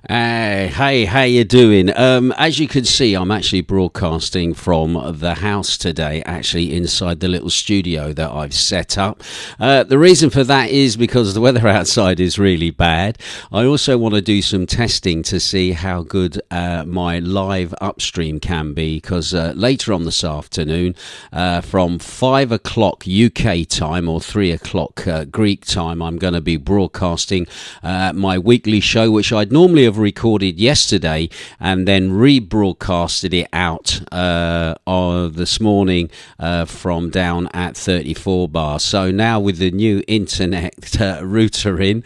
Hey, how you doing? As you can see, I'm actually broadcasting from the house today, actually inside the little studio that I've set up. The reason for that is because the weather outside is really bad. I also want to do some testing to see how good my live upstream can be, because later on this afternoon, from 5 o'clock UK time or 3 o'clock Greek time, I'm going to be broadcasting my weekly show, which I'd normally have recorded yesterday and then rebroadcasted it out this morning from down at 34 bar. So now with the new internet router in,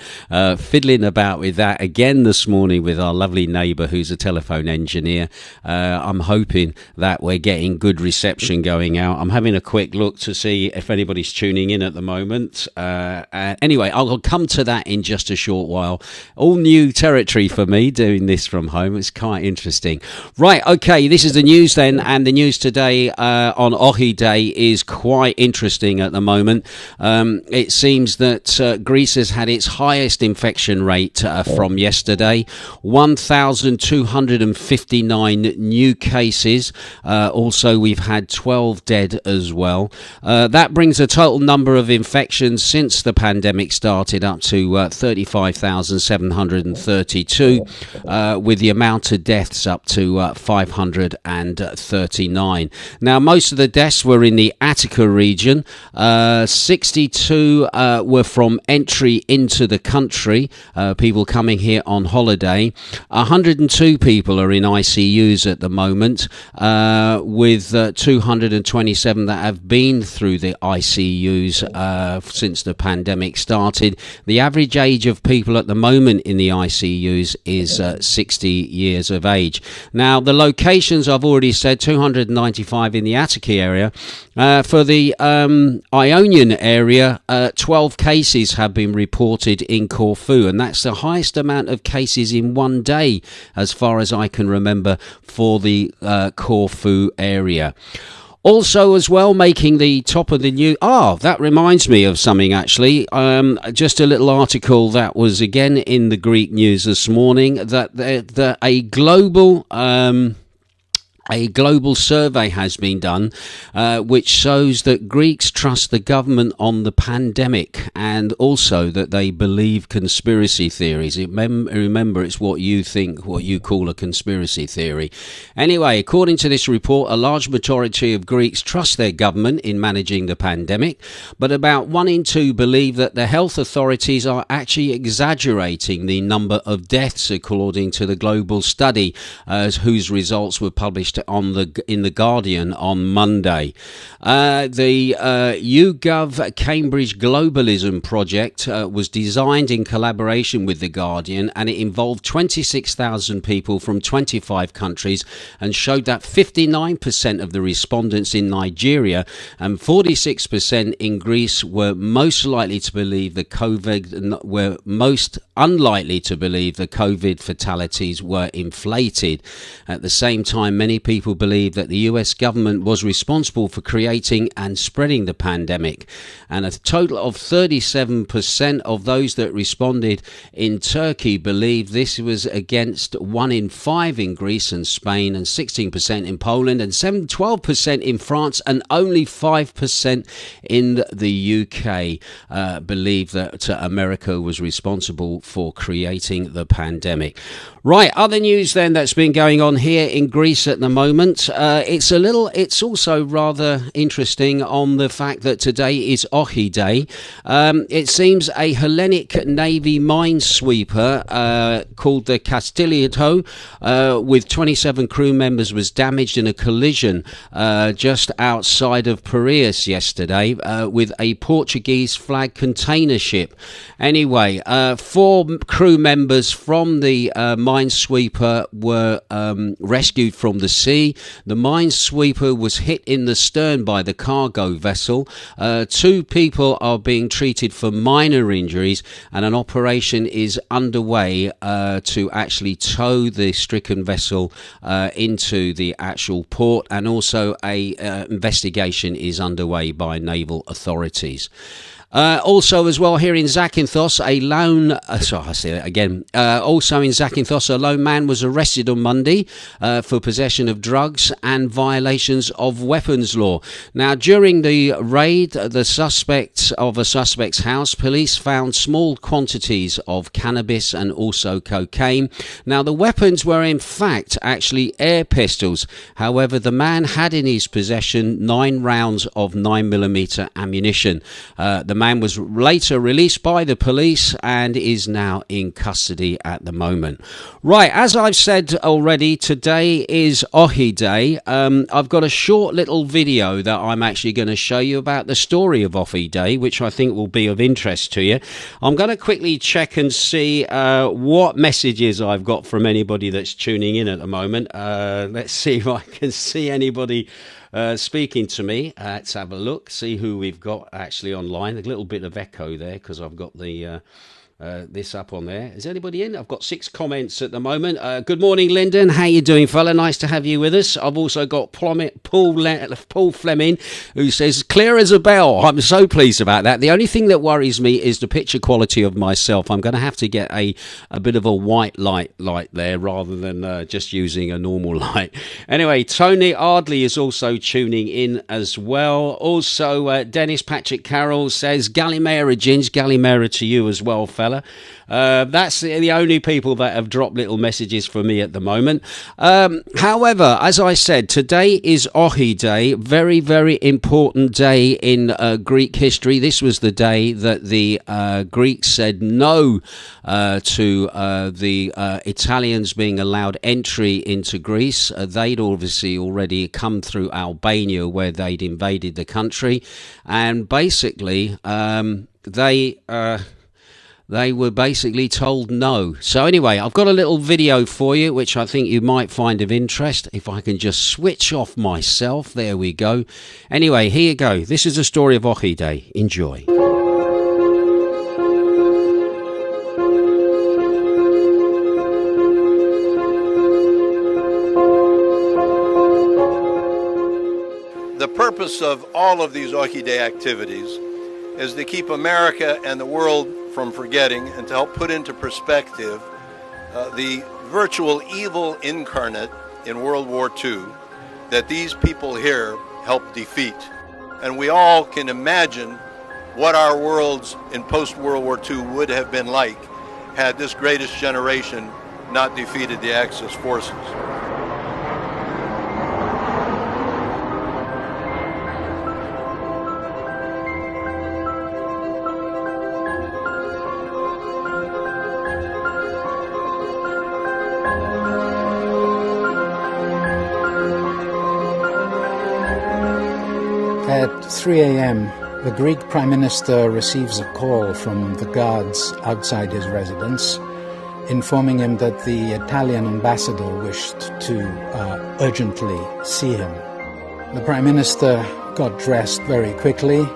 fiddling about with that again this morning with our lovely neighbour who's a telephone engineer, I'm hoping that we're getting good reception going out. I'm having a quick look to see if anybody's tuning in at the moment. Anyway, I'll come to that in just a short while. All new territory for me doing this from home. It's quite interesting. Right, okay, this is the news then, and the news today on OXI Day is quite interesting at the moment. It seems that Greece has had its highest infection rate from yesterday, 1,259 new cases. Also, we've had 12 dead as well. That brings the total number of infections since the pandemic started up to 35,732, with the amount of deaths up to 539. Now, most of the deaths were in the Attica region. 62 were from entry into the country, people coming here on holiday. 102 people are in ICUs at the moment, with 227 that have been through the ICUs since the pandemic started. The average age of people at the moment in the ICUs is 60 years of age. Now, the locations I've already said, 295 in the Attica area. For the Ionian area, 12 cases have been reported in Corfu, and that's the highest amount of cases in one day, as far as I can remember, for the Corfu area. Also, as well, making the top of the news. That reminds me of something, actually. Just a little article that was again in the Greek news this morning, that a global survey has been done, which shows that Greeks trust the government on the pandemic, and also that they believe conspiracy theories. Remember, it's what you think, what you call a conspiracy theory. Anyway, according to this report, a large majority of Greeks trust their government in managing the pandemic, but about 1 in 2 believe that the health authorities are actually exaggerating the number of deaths, according to the global study, whose results were published in the Guardian on Monday. The YouGov Cambridge Globalism Project was designed in collaboration with the Guardian, and it involved 26,000 people from 25 countries and showed that 59% of the respondents in Nigeria and 46% in Greece were most unlikely to believe the COVID fatalities were inflated. At the same time, many people believe that the US government was responsible for creating and spreading the pandemic, and a total of 37% of those that responded in Turkey believed this was against 1 in 5 in Greece and Spain, and 16% in Poland, and 12% in France, and only 5% in the UK believed that America was responsible for creating the pandemic. Right, other news then that's been going on here in Greece at the moment. It's also rather interesting on the fact that today is OXI Day. It seems a Hellenic Navy minesweeper called the Castilito, with 27 crew members, was damaged in a collision just outside of Piraeus yesterday with a Portuguese flag container ship. Anyway, 4 crew members from the minesweeper were rescued from the sea. The minesweeper was hit in the stern by the cargo vessel. 2 people are being treated for minor injuries, and an operation is underway to actually tow the stricken vessel into the actual port, and also a investigation is underway by naval authorities. Also as well here in Zakynthos, also in Zakynthos, a lone man was arrested on Monday for possession of drugs and violations of weapons law. Now, during the raid, the suspect's house, police found small quantities of cannabis and also cocaine. Now, the weapons were in fact actually air pistols. However, the man had in his possession 9 rounds of 9mm ammunition. The man was later released by the police and is now in custody at the moment. Right, as I've said already, today is OXI Day. I've got a short little video that I'm actually going to show you about the story of OXI Day, which I think will be of interest to you. I'm going to quickly check and see what messages I've got from anybody that's tuning in at the moment. Let's see if I can see anybody speaking to me. Let's have a look, see who we've got actually online. A little bit of echo there because I've got the this up on there. Is anybody in? I've got 6 comments at the moment. Good morning, Lyndon. How you doing, fella? Nice to have you with us. I've also got Paul Fleming, who says, clear as a bell. I'm so pleased about that. The only thing that worries me is the picture quality of myself. I'm going to have to get a bit of a white light there rather than just using a normal light. Anyway, Tony Ardley is also tuning in as well. Also, Dennis Patrick Carroll says, Galimera, Ginge, Galimera to you as well, fella. That's the only people that have dropped little messages for me at the moment. However, as I said, today is OXI Day, very, very important day in Greek history. This was the day that the Greeks said no to the Italians being allowed entry into Greece. They'd obviously already come through Albania, where they'd invaded the country, and basically they were basically told no. So anyway, I've got a little video for you, which I think you might find of interest. If I can just switch off myself. There we go. Anyway, here you go. This is the story of OXI Day. Enjoy. The purpose of all of these OXI Day activities is to keep America and the world from forgetting and to help put into perspective the virtual evil incarnate in World War II that these people here helped defeat. And we all can imagine what our worlds in post-World War II would have been like had this greatest generation not defeated the Axis forces. At 3 a.m., the Greek Prime Minister receives a call from the guards outside his residence, informing him that the Italian ambassador wished to urgently see him. The Prime Minister got dressed very quickly.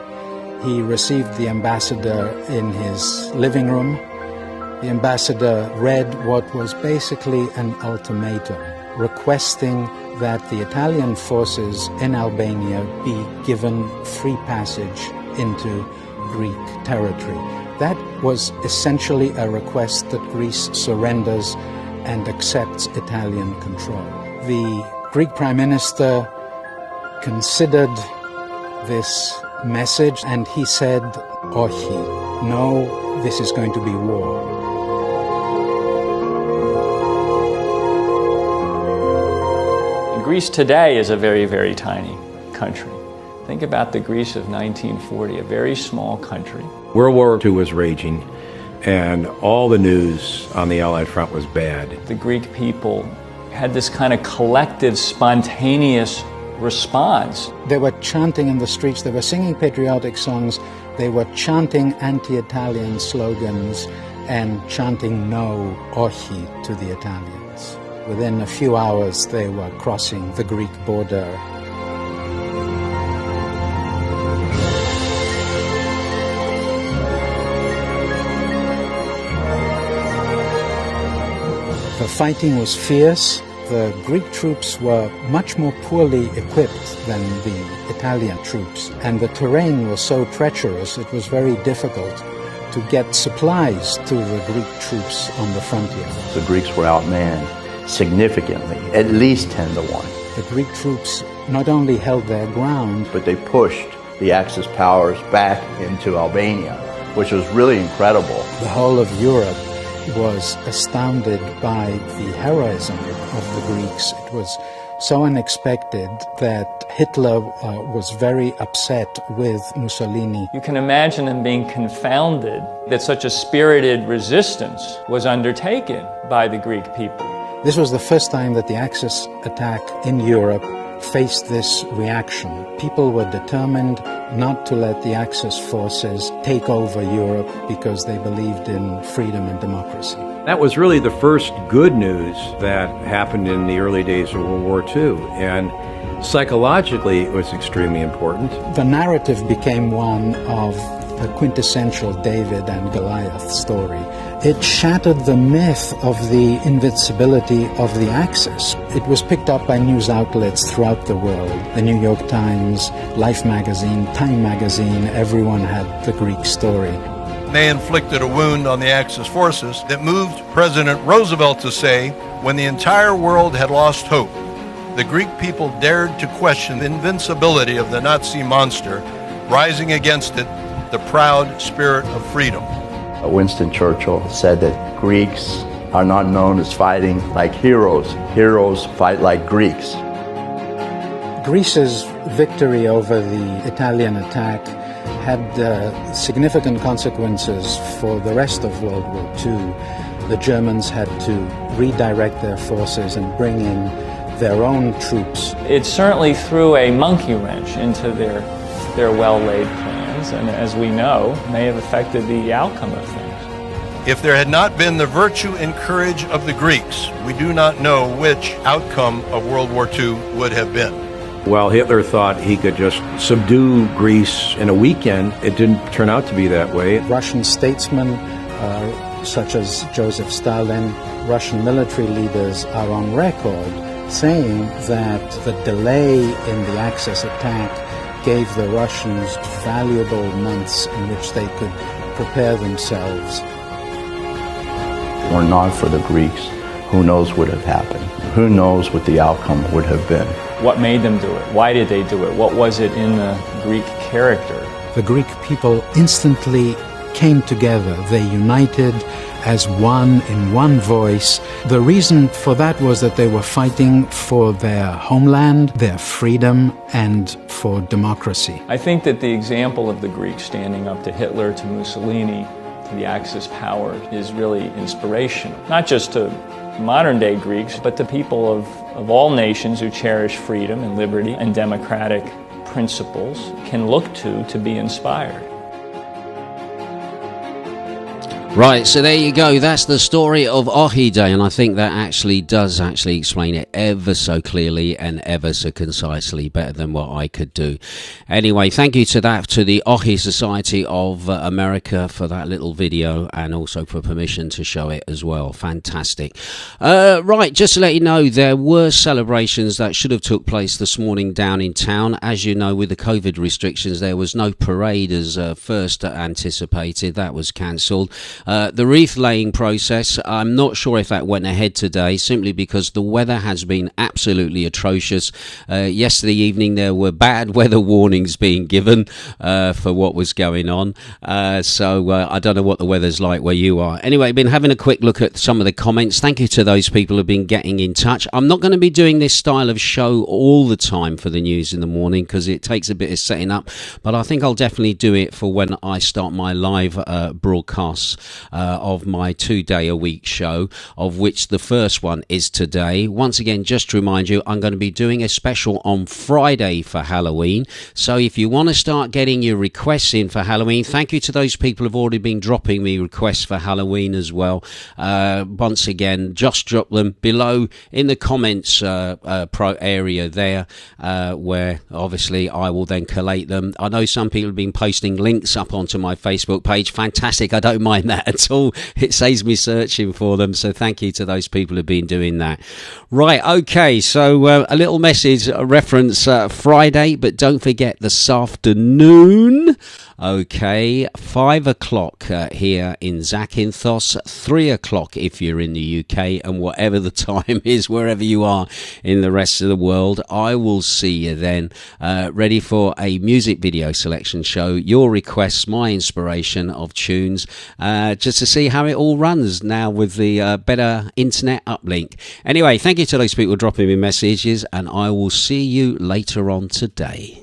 He received the ambassador in his living room. The ambassador read what was basically an ultimatum, requesting that the Italian forces in Albania be given free passage into Greek territory. That was essentially a request that Greece surrenders and accepts Italian control. The Greek Prime Minister considered this message and he said, "Ochi, no, this is going to be war." Greece today is a very, very tiny country. Think about the Greece of 1940, a very small country. World War II was raging, and all the news on the Allied front was bad. The Greek people had this kind of collective, spontaneous response. They were chanting in the streets, they were singing patriotic songs, they were chanting anti-Italian slogans and chanting no, Ochi, to the Italians. Within a few hours, they were crossing the Greek border. The fighting was fierce. the Greek troops were much more poorly equipped than the Italian troops, and the terrain was so treacherous it was very difficult to get supplies to the Greek troops on the frontier. The Greeks were outmanned significantly, at least 10 to 1. The Greek troops not only held their ground, but they pushed the Axis powers back into Albania, which was really incredible. The whole of Europe was astounded by the heroism of the Greeks. It was so unexpected that Hitler was very upset with Mussolini. You can imagine them being confounded that such a spirited resistance was undertaken by the Greek people. This was the first time that the Axis attack in Europe faced this reaction. People were determined not to let the Axis forces take over Europe because they believed in freedom and democracy. That was really the first good news that happened in the early days of World War II, and psychologically it was extremely important. The narrative became one of the quintessential David and Goliath story. It shattered the myth of the invincibility of the Axis. It was picked up by news outlets throughout the world. The New York Times, Life magazine, Time magazine, everyone had the Greek story. They inflicted a wound on the Axis forces that moved President Roosevelt to say, when the entire world had lost hope, the Greek people dared to question the invincibility of the Nazi monster, rising against it the proud spirit of freedom. Winston Churchill said that Greeks are not known as fighting like heroes. Heroes fight like Greeks. Greece's victory over the Italian attack had significant consequences for the rest of World War II. The Germans had to redirect their forces and bring in their own troops. It certainly threw a monkey wrench into their well-laid plans, and as we know, may have affected the outcome of things. If there had not been the virtue and courage of the Greeks, we do not know which outcome of World War II would have been. While Hitler thought he could just subdue Greece in a weekend, it didn't turn out to be that way. Russian statesmen such as Joseph Stalin, Russian military leaders are on record saying that the delay in the Axis attack gave the Russians valuable months in which they could prepare themselves. Were not for the Greeks, who knows what would have happened? Who knows what the outcome would have been? What made them do it? Why did they do it? What was it in the Greek character? The Greek people instantly came together. They united as one in one voice. The reason for that was that they were fighting for their homeland, their freedom, and for democracy. I think that the example of the Greeks standing up to Hitler, to Mussolini, to the Axis power is really inspirational. Not just to modern-day Greeks, but to people of all nations who cherish freedom and liberty and democratic principles can look to be inspired. Right, so there you go. That's the story of OXI Day, and I think that does explain it ever so clearly and ever so concisely, better than what I could do. Anyway, thank you to the OXI Society of America for that little video, and also for permission to show it as well. Fantastic. Right, just to let you know, there were celebrations that should have took place this morning down in town. As you know, with the COVID restrictions, there was no parade as first anticipated. That was cancelled. The wreath laying process, I'm not sure if that went ahead today, simply because the weather has been absolutely atrocious. Yesterday evening there were bad weather warnings being given for what was going on. So I don't know what the weather's like where you are. Anyway, been having a quick look at some of the comments. Thank you to those people who have been getting in touch. I'm not going to be doing this style of show all the time for the news in the morning because it takes a bit of setting up, but I think I'll definitely do it for when I start my live broadcasts of my 2-day-a-week show, of which the first one is today. Once again, just to remind you, I'm going to be doing a special on Friday for Halloween. So if you want to start getting your requests in for Halloween, thank you to those people who've already been dropping me requests for Halloween as well. Once again, just drop them below in the comments area there, where obviously I will then collate them. I know some people have been posting links up onto my Facebook page. Fantastic, I don't mind that. that at all. It saves me searching for them. So thank you to those people who've been doing that. Right, okay, so a little message, reference Friday, but don't forget this afternoon. Okay, 5 o'clock here in Zakynthos, 3 o'clock if you're in the UK, and whatever the time is, wherever you are in the rest of the world, I will see you then, ready for a music video selection show, your requests, my inspiration of tunes, just to see how it all runs now with the better internet uplink. Anyway, thank you to those people dropping me messages, and I will see you later on today.